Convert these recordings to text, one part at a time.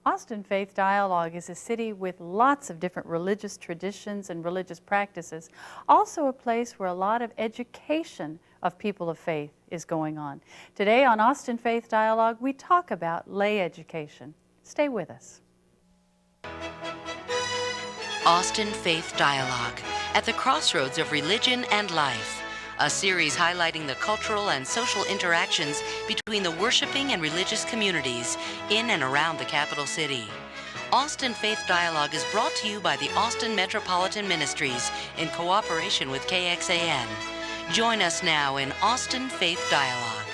Austin Faith Dialogue is a city with lots of different religious traditions and religious practices. Also a place where a lot of education of people of faith is going on. Today on Austin Faith Dialogue, we talk about lay education. Stay with us. Austin Faith Dialogue, at the crossroads of religion and life. A series highlighting the cultural and social interactions between the worshiping and religious communities in and around the capital city. Austin Faith Dialogue is brought to you by the Austin Metropolitan Ministries in cooperation with KXAN. Join us now in Austin Faith Dialogue.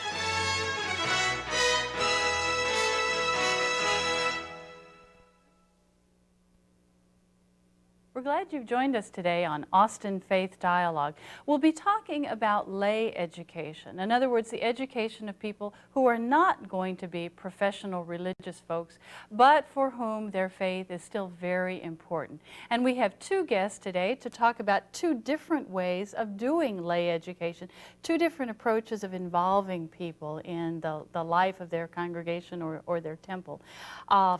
We're glad you've joined us today on Austin Faith Dialogue. We'll be talking about lay education. In other words, the education of people who are not going to be professional religious folks, but for whom their faith is still very important. And we have two guests today to talk about two different ways of doing lay education, two different approaches of involving people in the life of their congregation or their temple.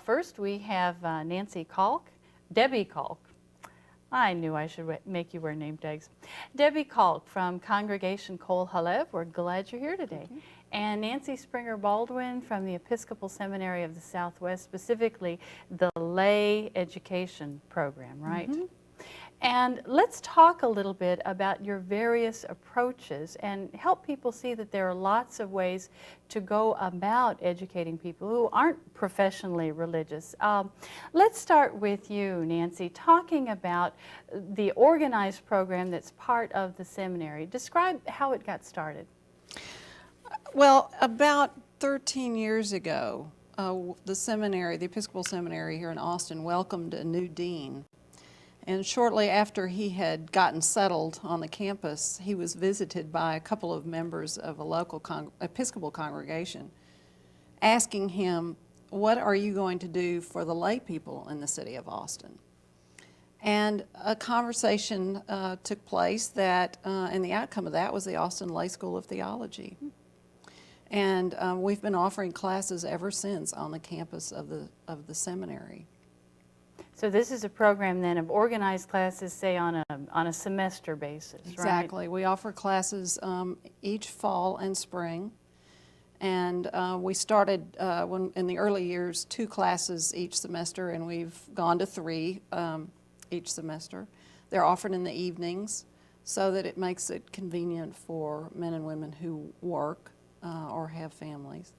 First, we have Debbie Kalk. I knew I should make you wear name tags. Debbie Kalk from Congregation Kol Halev. We're glad you're here today. And Nancy Springer Baldwin from the Episcopal Seminary of the Southwest, specifically the lay education program, right? And let's talk a little bit about your various approaches and help people see that there are lots of ways to go about educating people who aren't professionally religious. Let's start with you, Nancy, talking about the organized program that's part of the seminary. Describe how it got started. Well, about 13 years ago, the seminary, the Episcopal Seminary here in Austin, welcomed a new dean. And shortly after he had gotten settled on the campus, he was visited by a couple of members of a local Episcopal congregation asking him, what are you going to do for the lay people in the city of Austin? And a conversation took place that, and the outcome of that was the Austin Lay School of Theology. And we've been offering classes ever since on the campus of the seminary. So this is a program then of organized classes, say on a semester basis, right? Exactly. We offer classes each fall and spring. And we started in the early years 2 classes each semester, and we've gone to 3 each semester. They're offered in the evenings so that it makes it convenient for men and women who work or have families.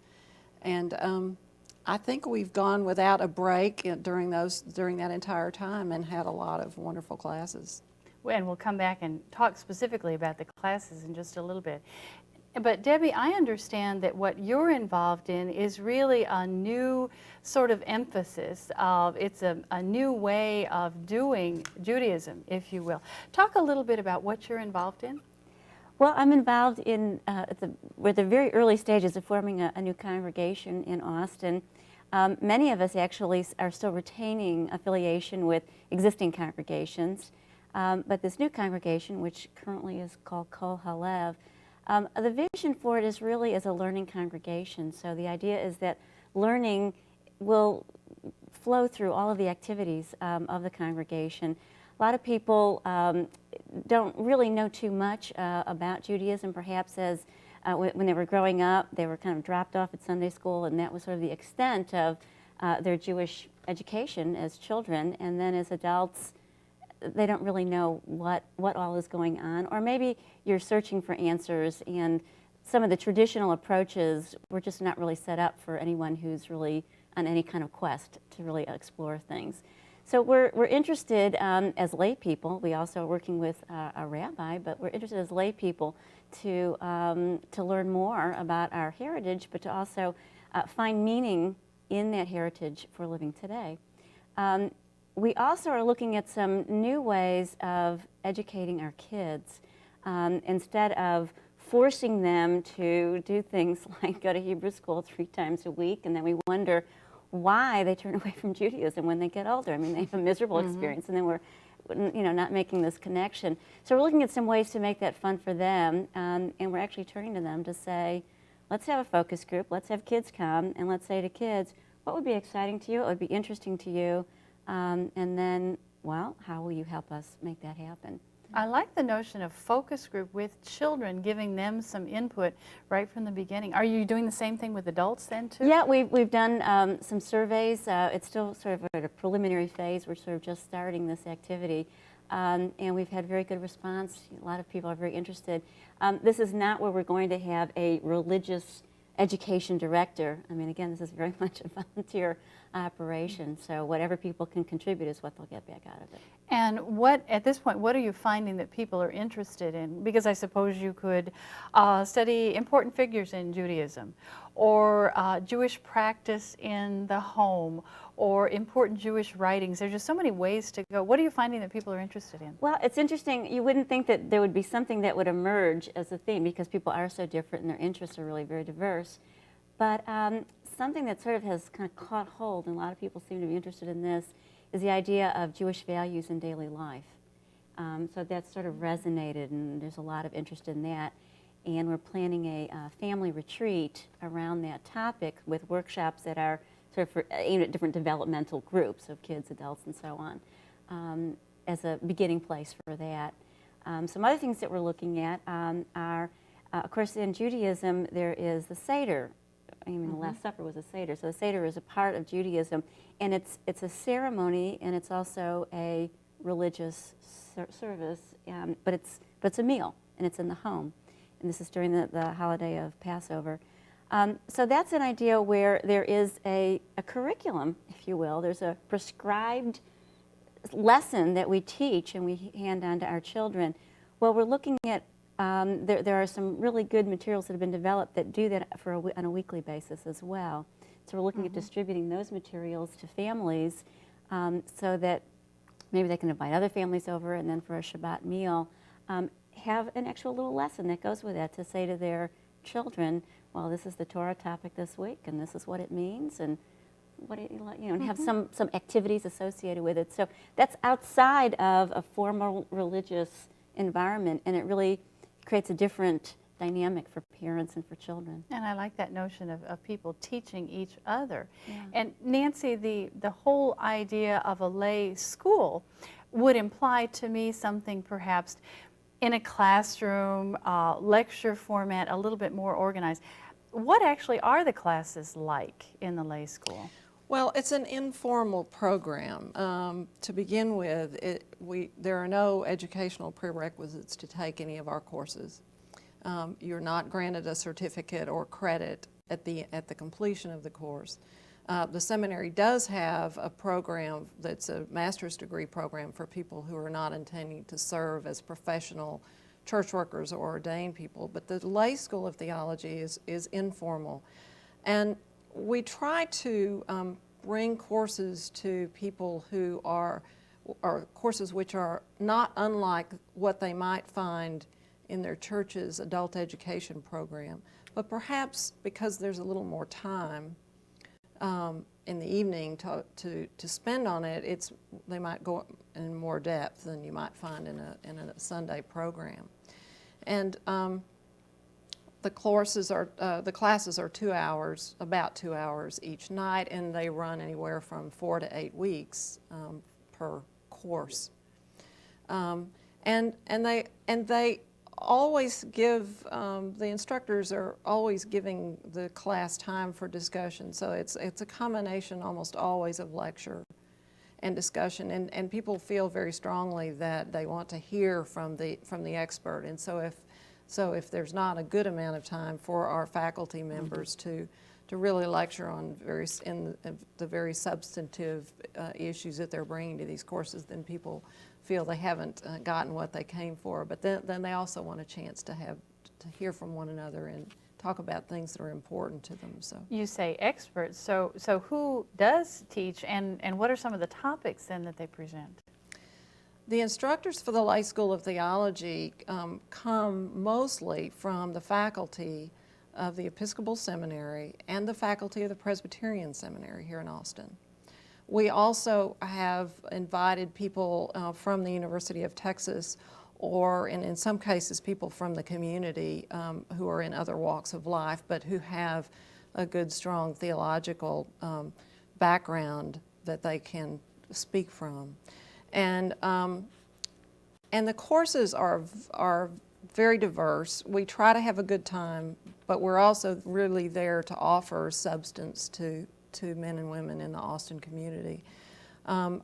And I think we've gone without a break during that entire time and had a lot of wonderful classes. And we'll come back and talk specifically about the classes in just a little bit. But Debbie, I understand that what you're involved in is really a new sort of emphasis of, it's a new way of doing Judaism, if you will. Talk a little bit about what you're involved in. Well, I'm involved in with the very early stages of forming a new congregation in Austin. Many of us actually are still retaining affiliation with existing congregations, but this new congregation, which currently is called Kol Halev, the vision for it is really as a learning congregation. So the idea is that learning will flow through all of the activities of the congregation. A lot of people don't really know too much about Judaism. Perhaps as when they were growing up, they were kind of dropped off at Sunday school, and that was sort of the extent of their Jewish education as children. And then as adults, they don't really know what all is going on. Or maybe you're searching for answers, and some of the traditional approaches were just not really set up for anyone who's really on any kind of quest to really explore things. So we're interested as lay people. We also are working with a rabbi, but we're interested as lay people to learn more about our heritage, but to also find meaning in that heritage for living today. We also are looking at some new ways of educating our kids. Instead of forcing them to do things like go to Hebrew school 3 times a week, and then we wonder why they turn away from Judaism when they get older. I mean, they have a miserable experience, and then we're not making this connection. So we're looking at some ways to make that fun for them, and we're actually turning to them to say, let's have a focus group, let's have kids come, and let's say to kids, what would be exciting to you, what would be interesting to you, and then, well, how will you help us make that happen? I like the notion of focus group with children, giving them some input right from the beginning. Are you doing the same thing with adults then too? Yeah, we've done some surveys. It's still sort of at a preliminary phase. We're sort of just starting this activity. And we've had very good response. A lot of people are very interested. This is not where we're going to have a religious education director. I mean, again, this is very much a volunteer operation, so whatever people can contribute is what they'll get back out of it. And at this point, what are you finding that people are interested in? Because I suppose you could study important figures in Judaism, or Jewish practice in the home, or important Jewish writings. There's just so many ways to go. What are you finding that people are interested in? Well, it's interesting. You wouldn't think that there would be something that would emerge as a theme because people are so different and their interests are really very diverse. But something that sort of has kind of caught hold, and a lot of people seem to be interested in this, is the idea of Jewish values in daily life. So that's sort of resonated, and there's a lot of interest in that. And we're planning a family retreat around that topic with workshops that are sort of aimed at different developmental groups of kids, adults, and so on, as a beginning place for that. Some other things that we're looking at are, of course, in Judaism, there is the Seder. I mean, the Last Supper was a Seder. So the Seder is a part of Judaism, and it's a ceremony, and it's also a religious service, but it's a meal, and it's in the home. And this is during the holiday of Passover. So that's an idea where there is a curriculum, if you will. There's a prescribed lesson that we teach and we hand on to our children. Well, we're looking at, there are some really good materials that have been developed that do that on a weekly basis as well. So we're looking at distributing those materials to families so that maybe they can invite other families over, and then for a Shabbat meal, have an actual little lesson that goes with that to say to their children, well, this is the Torah topic this week, and this is what it means, and what it, and have some activities associated with it. So that's outside of a formal religious environment, and it really creates a different dynamic for parents and for children. And I like that notion of people teaching each other. Yeah. And Nancy, the whole idea of a lay school would imply to me something perhaps in a classroom, lecture format, a little bit more organized. What actually are the classes like in the lay school? Well, it's an informal program. To begin with, there are no educational prerequisites to take any of our courses. You're not granted a certificate or credit at the completion of the course. The seminary does have a program that's a master's degree program for people who are not intending to serve as professional church workers or ordained people, but the lay school of theology is informal. And we try to bring courses to people who are courses which are not unlike what they might find in their church's adult education program, but perhaps because there's a little more time in the evening to spend on it, they might go in more depth than you might find in a Sunday program. And the classes are 2 hours, about 2 hours each night, and they run anywhere from 4 to 8 weeks per course. And they always give, the instructors are always giving the class time for discussion. So it's a combination almost always of lecture and discussion, and people feel very strongly that they want to hear from the expert. And so if there's not a good amount of time for our faculty members to really lecture on the very substantive issues that they're bringing to these courses, then people feel they haven't gotten what they came for. But then they also want a chance to hear from one another and talk about things that are important to them. So You say experts, so who does teach, and what are some of the topics then that they present? the instructors for the Lay School of Theology come mostly from the faculty of the Episcopal Seminary and the faculty of the Presbyterian Seminary here in Austin. We also have invited people from the University of Texas, or in some cases people from the community who are in other walks of life but who have a good strong theological background that they can speak from. And the courses are very diverse. We try to have a good time, but we're also really there to offer substance to men and women in the Austin community.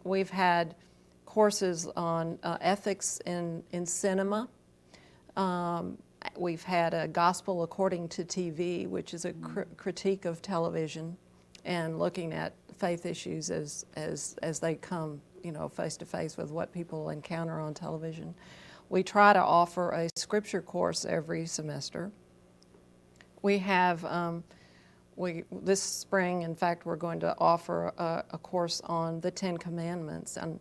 We've had courses on ethics in cinema. We've had a Gospel According to TV, which is a critique of television and looking at faith issues as they come, you know, face to face with what people encounter on television. We try to offer a scripture course every semester. We have, this spring, in fact, we're going to offer a course on the Ten Commandments. And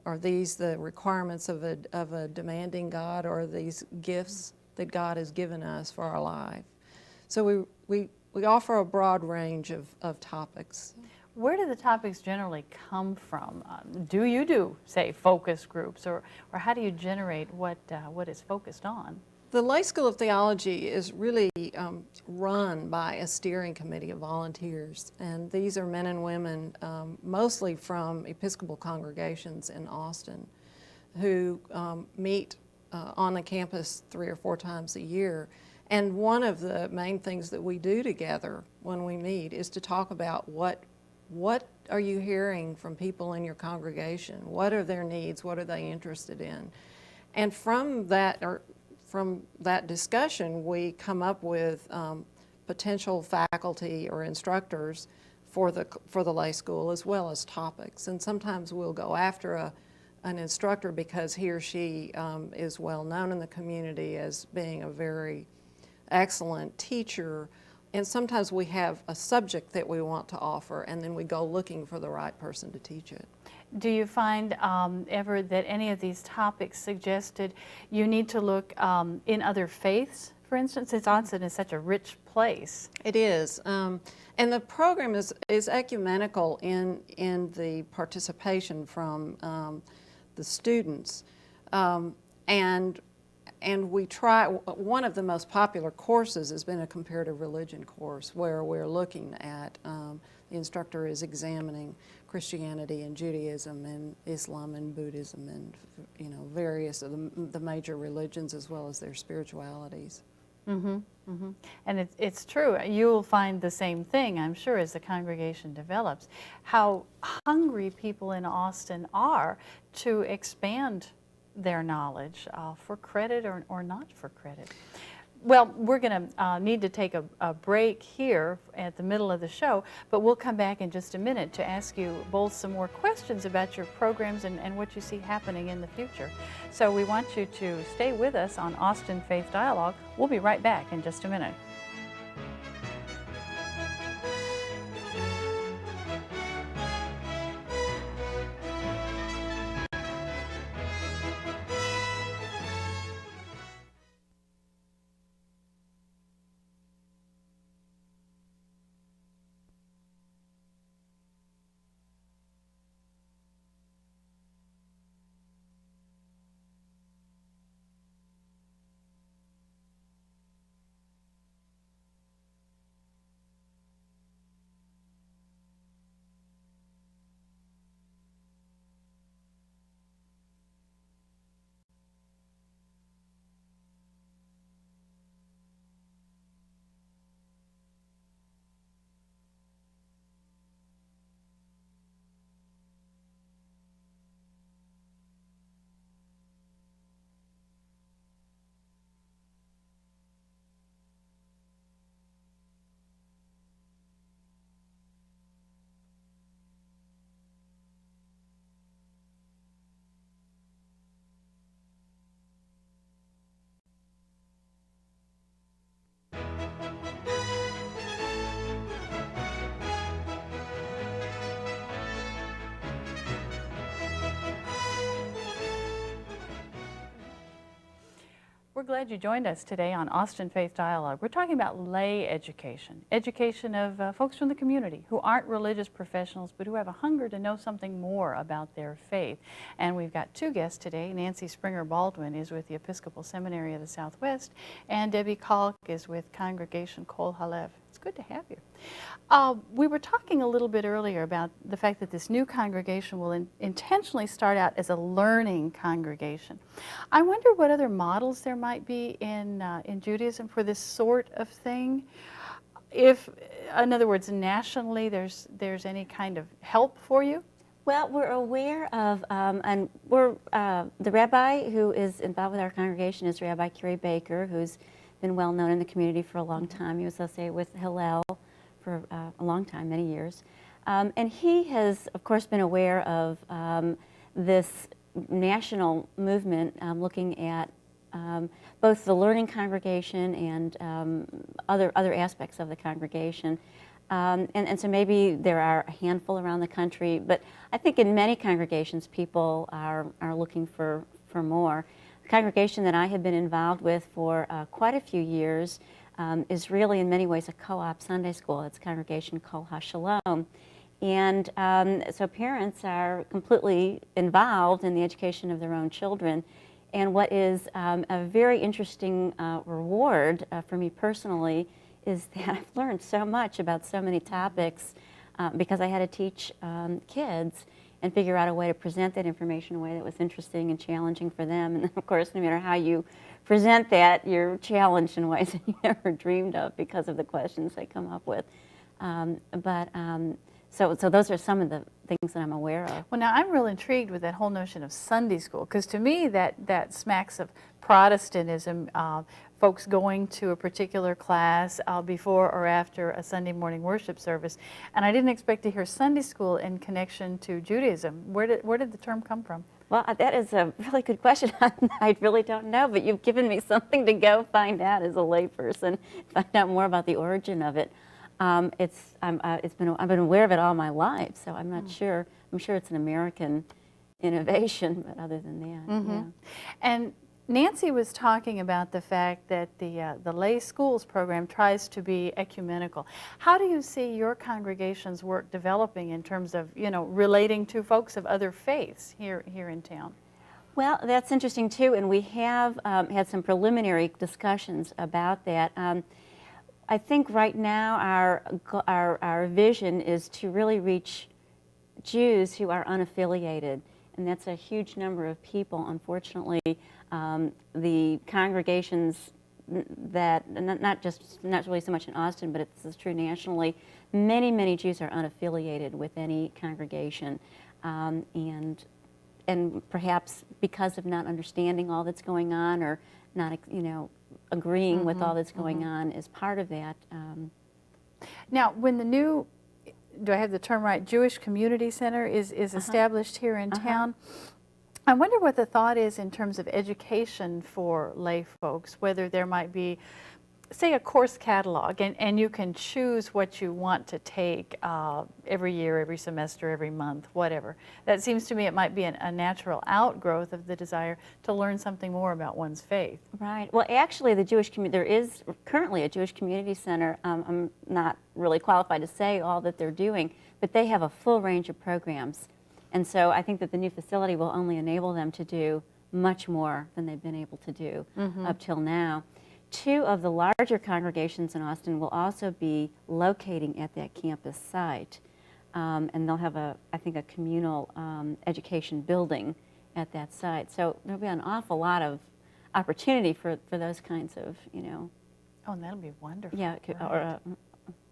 are these the requirements of a demanding God, or are these gifts that God has given us for our life? So we offer a broad range of topics. Where do the topics generally come from? Do you do, say, focus groups, or how do you generate what is focused on? The Lay School of Theology is really run by a steering committee of volunteers, and these are men and women, mostly from Episcopal congregations in Austin, who meet on the campus 3 or 4 times a year. And one of the main things that we do together when we meet is to talk about what are you hearing from people in your congregation? What are their needs? What are they interested in? And from that discussion, we come up with potential faculty or instructors for the lay school, as well as topics. And sometimes we'll go after an instructor because he or she is well known in the community as being a very excellent teacher. And sometimes we have a subject that we want to offer, and then we go looking for the right person to teach it. Do you find ever that any of these topics suggested you need to look in other faiths, for instance, since Austin is such a rich place? It is. And the program is ecumenical in the participation from the students. And we try, one of the most popular courses has been a comparative religion course, where we're looking at, the instructor is examining Christianity and Judaism and Islam and Buddhism and, you know, various of the major religions, as well as their spiritualities. Mm-hmm, mm-hmm. And it's true. You'll find the same thing, I'm sure, as the congregation develops, how hungry people in Austin are to expand their knowledge for credit or not for credit. Well, we're going to need to take a break here at the middle of the show, but we'll come back in just a minute to ask you both some more questions about your programs and what you see happening in the future. So we want you to stay with us on Austin Faith Dialogue. We'll be right back in just a minute. We're glad you joined us today on Austin Faith Dialogue. We're talking about lay education, education of folks from the community who aren't religious professionals but who have a hunger to know something more about their faith. And we've got 2 guests today. Nancy Springer Baldwin is with the Episcopal Seminary of the Southwest, and Debbie Kalk is with Congregation Kol Halev It's good to have you. We were talking a little bit earlier about the fact that this new congregation will intentionally start out as a learning congregation. I wonder what other models there might be in Judaism for this sort of thing. If, in other words, nationally there's any kind of help for you? Well, we're aware of, and we're, the rabbi who is involved with our congregation is Rabbi Kerry Baker, who's been well known in the community for a long time. He was associated with Hillel for a long time, many years. And he has, of course, been aware of this national movement looking at both the learning congregation and other aspects of the congregation. And so maybe there are a handful around the country, but I think in many congregations people are looking for more. The congregation that I have been involved with for quite a few years is really in many ways a co-op Sunday school. It's Congregation Kol HaShalom. And so parents are completely involved in the education of their own children. And what is a very interesting reward for me personally is that I've learned so much about so many topics because I had to teach kids and figure out a way to present that information in a way that was interesting and challenging for them. And of course, no matter how you present that, you're challenged in ways that you never dreamed of because of the questions they come up with. So those are some of the things that I'm aware of. Well, now I'm real intrigued with that whole notion of Sunday school, because to me that smacks of Protestantism, folks going to a particular class before or after a Sunday morning worship service. And I didn't expect to hear Sunday school in connection to Judaism. Where did the term come from? Well, that is a really good question. I really don't know, but you've given me something to go find out as a layperson, find out more about the origin of it. I've been aware of it all my life, so I'm not sure. I'm sure it's an American innovation, but other than that, yeah. And Nancy was talking about the fact that the lay schools program tries to be ecumenical. How do you see your congregation's work developing in terms of, relating to folks of other faiths here in town? Well, that's interesting too, and we have had some preliminary discussions about that. I think right now our vision is to really reach Jews who are unaffiliated, and that's a huge number of people. Unfortunately, the congregations that not really so much in Austin, but it's true nationally. Many Jews are unaffiliated with any congregation, and perhaps because of not understanding all that's going on or not agreeing with all that's going on is part of that. Now, when the new, do I have the term right, Jewish Community Center is established here in town, I wonder what the thought is in terms of education for lay folks, whether there might be, say, a course catalog, and you can choose what you want to take every year, every semester, every month, whatever. That seems to me it might be a natural outgrowth of the desire to learn something more about one's faith. Right. Well, actually, there is currently a Jewish Community Center. I'm not really qualified to say all that they're doing, but they have a full range of programs. And so I think that the new facility will only enable them to do much more than they've been able to do up till now. Two of the larger congregations in Austin will also be locating at that campus site. And they'll have, I think, a communal education building at that site. So there'll be an awful lot of opportunity for those kinds of, Oh, and that'll be wonderful. Yeah.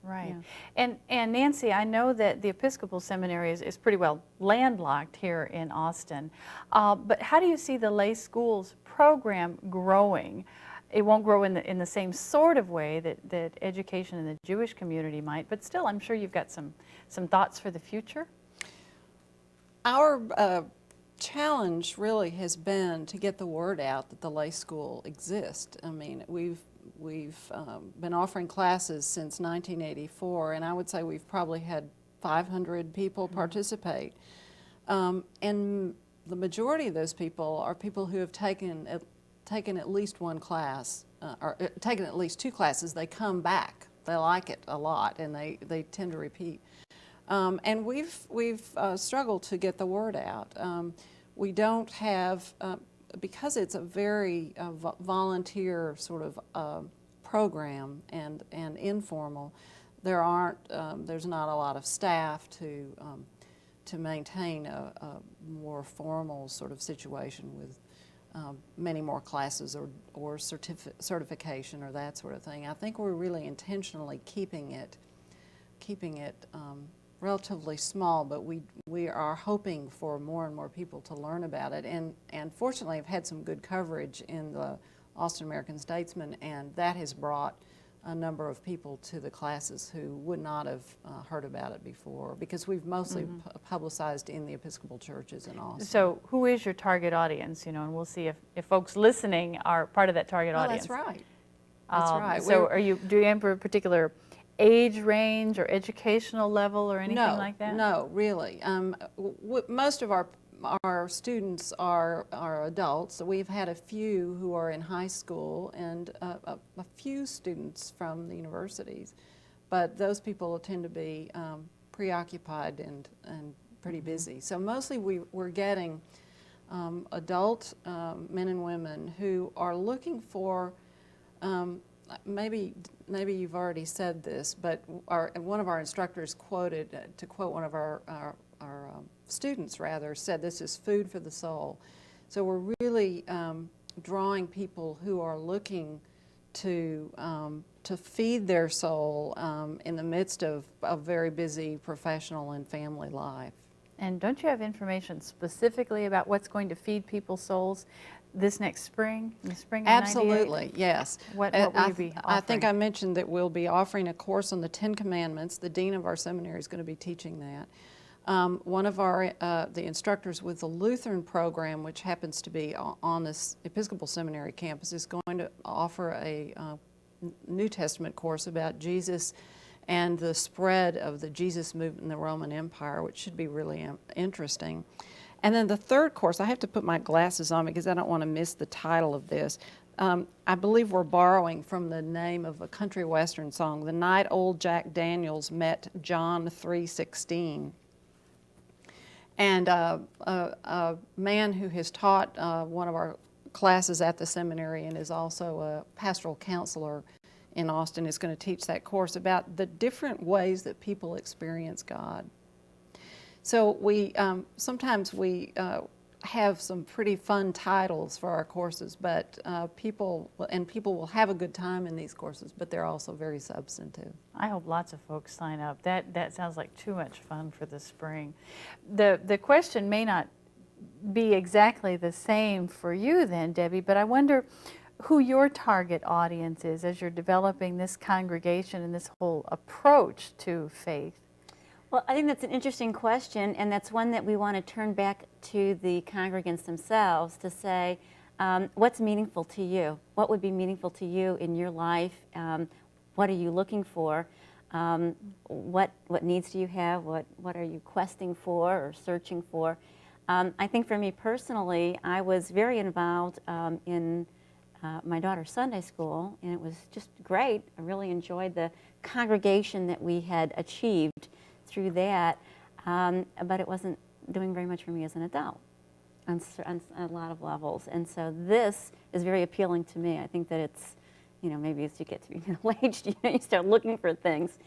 Right. Yeah. And Nancy, I know that the Episcopal Seminary is pretty well landlocked here in Austin, but how do you see the lay schools program growing? It won't grow in the same sort of way that education in the Jewish community might, but still, I'm sure you've got some thoughts for the future. Our challenge really has been to get the word out that the lay school exists. I mean, we've been offering classes since 1984, and I would say we've probably had 500 people participate. And the majority of those people are people who have taken at least one class, or taken at least two classes. They come back. They like it a lot, and they tend to repeat. And we've struggled to get the word out. We don't have, because it's a very volunteer sort of program and informal. There's not a lot of staff to maintain a more formal sort of situation with many more classes or certification or that sort of thing. I think we're really intentionally keeping it relatively small, but we are hoping for more and more people to learn about it. And fortunately, I've had some good coverage in the Austin American-Statesman, and that has brought a number of people to the classes who would not have heard about it before, because we've mostly publicized in the Episcopal churches in Austin. So who is your target audience, you know, and we'll see if folks listening are part of that target audience. That's right. That's right. So do you aim for a particular age range or educational level or anything like that? No, really. Most of our students are adults. We've had a few who are in high school and a few students from the universities, but those people tend to be preoccupied and pretty busy. So mostly we're getting adult men and women who are looking for, maybe you've already said this, but one of our instructors quoted, to quote one of our students rather, said this is food for the soul. So we're really drawing people who are looking to feed their soul in the midst of a very busy professional and family life. And don't you have information specifically about what's going to feed people's souls this next spring, in the spring of Absolutely, 98? yes. What will you be offering? I think I mentioned that we'll be offering a course on the Ten Commandments. The dean of our seminary is going to be teaching that. One of the instructors with the Lutheran program, which happens to be on this Episcopal Seminary campus, is going to offer a New Testament course about Jesus and the spread of the Jesus movement in the Roman Empire, which should be really interesting. And then the third course, I have to put my glasses on because I don't want to miss the title of this. I believe we're borrowing from the name of a country western song, The Night Old Jack Daniels Met John 3:16. And a man who has taught one of our classes at the seminary and is also a pastoral counselor in Austin is going to teach that course about the different ways that people experience God. So sometimes we have some pretty fun titles for our courses, but people will have a good time in these courses, but they're also very substantive. I hope lots of folks sign up. That sounds like too much fun for the spring. The question may not be exactly the same for you then, Debbie, but I wonder who your target audience is as you're developing this congregation and this whole approach to faith. Well, I think that's an interesting question, and that's one that we want to turn back to the congregants themselves to say, what's meaningful to you? What would be meaningful to you in your life? What are you looking for? What needs do you have? What are you questing for or searching for? I think for me personally, I was very involved in my daughter's Sunday school, and it was just great. I really enjoyed the congregation that we had achieved through that, but it wasn't doing very much for me as an adult on a lot of levels. And so this is very appealing to me. I think that it's, maybe as you get to be middle-aged, you start looking for things.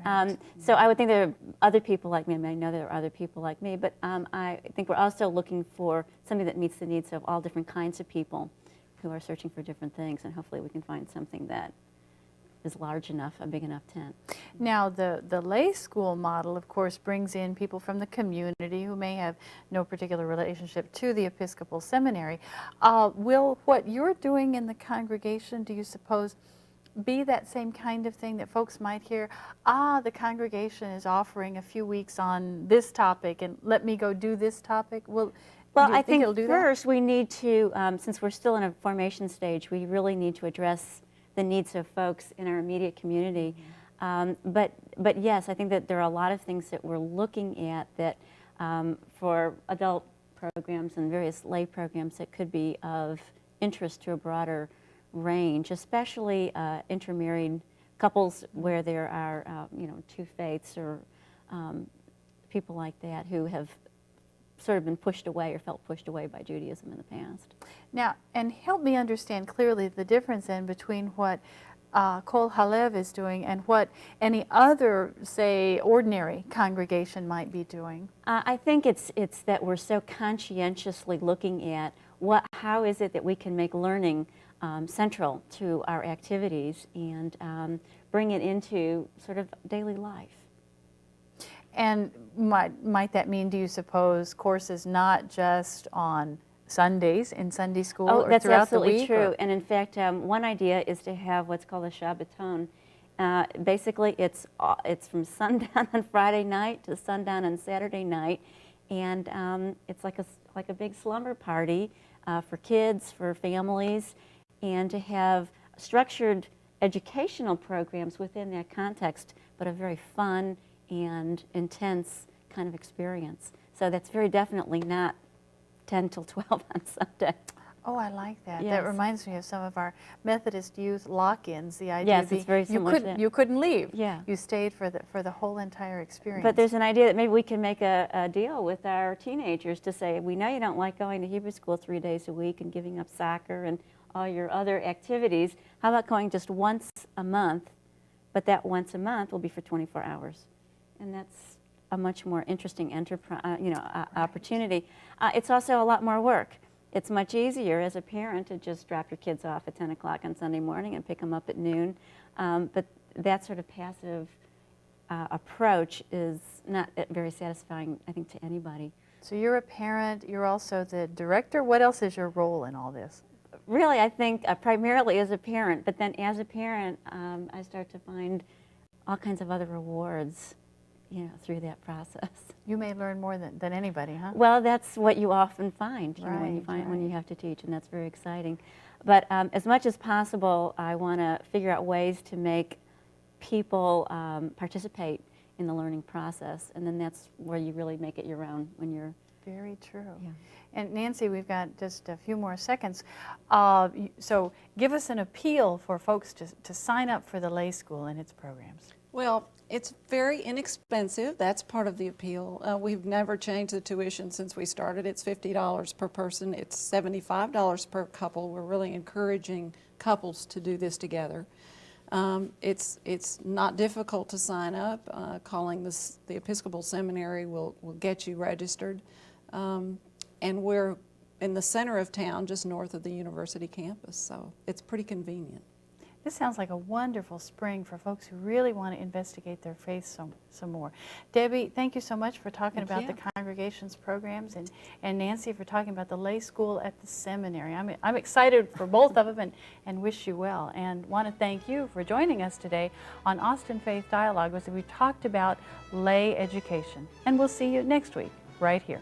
Right. So I would think there are other people like me. I mean, I know there are other people like me, but I think we're also looking for something that meets the needs of all different kinds of people who are searching for different things, and hopefully we can find something that is large enough, a big enough tent. Now, the lay school model, of course, brings in people from the community who may have no particular relationship to the Episcopal Seminary. Will what you're doing in the congregation, do you suppose, be that same kind of thing that folks might hear, the congregation is offering a few weeks on this topic, and let me go do this topic? Well, I think first we need to, since we're still in a formation stage, we really need to address the needs of folks in our immediate community. But yes, I think that there are a lot of things that we're looking at that for adult programs and various lay programs that could be of interest to a broader range, especially intermarried couples where there are two faiths or people like that who have sort of been pushed away or felt pushed away by Judaism in the past. Now, and help me understand clearly the difference then between what Kol Halev is doing and what any other, say, ordinary congregation might be doing? I think it's that we're so conscientiously looking at how is it that we can make learning central to our activities and bring it into sort of daily life. And might that mean, do you suppose, courses not just on Sundays in Sunday school or that's throughout the absolutely week? true. Or? And in fact, one idea is to have what's called a Shabbaton. Basically, it's from sundown on Friday night to sundown on Saturday night, and it's like a big slumber party for kids, for families, and to have structured educational programs within that context, but a very fun and intense kind of experience. So that's very definitely not 10 till 12 on Sunday. Oh, I like that. Yes. That reminds me of some of our Methodist youth lock-ins. The idea Yes, it's very similar to that. you couldn't leave. Yeah. You stayed for the whole entire experience. But there's an idea that maybe we can make a deal with our teenagers to say, we know you don't like going to Hebrew school 3 days a week and giving up soccer and all your other activities. How about going just once a month, but that once a month will be for 24 hours. And that's a much more interesting opportunity. It's also a lot more work. It's much easier as a parent to just drop your kids off at 10 o'clock on Sunday morning and pick them up at noon. But that sort of passive approach is not very satisfying, I think, to anybody. So you're a parent, you're also the director. What else is your role in all this? Really, I think primarily as a parent, but then as a parent, I start to find all kinds of other rewards, through that process. You may learn more than anybody, huh? Well, that's what you often find, when you have to teach, and that's very exciting. But as much as possible, I want to figure out ways to make people participate in the learning process, and then that's where you really make it your own when you're. Very true. Yeah. And Nancy, we've got just a few more seconds. So give us an appeal for folks to sign up for the Lay School and its programs. Well, it's very inexpensive. That's part of the appeal. We've never changed the tuition since we started. It's $50 per person. It's $75 per couple. We're really encouraging couples to do this together. It's not difficult to sign up. Calling the Episcopal Seminary will get you registered. And we're in the center of town, just north of the university campus, so it's pretty convenient. This sounds like a wonderful spring for folks who really want to investigate their faith some more. Debbie, thank you so much for talking about the congregation's programs, and Nancy for talking about the Lay School at the seminary. I'm excited for both of them and wish you well, and want to thank you for joining us today on Austin Faith Dialogue as we talked about lay education. And we'll see you next week right here.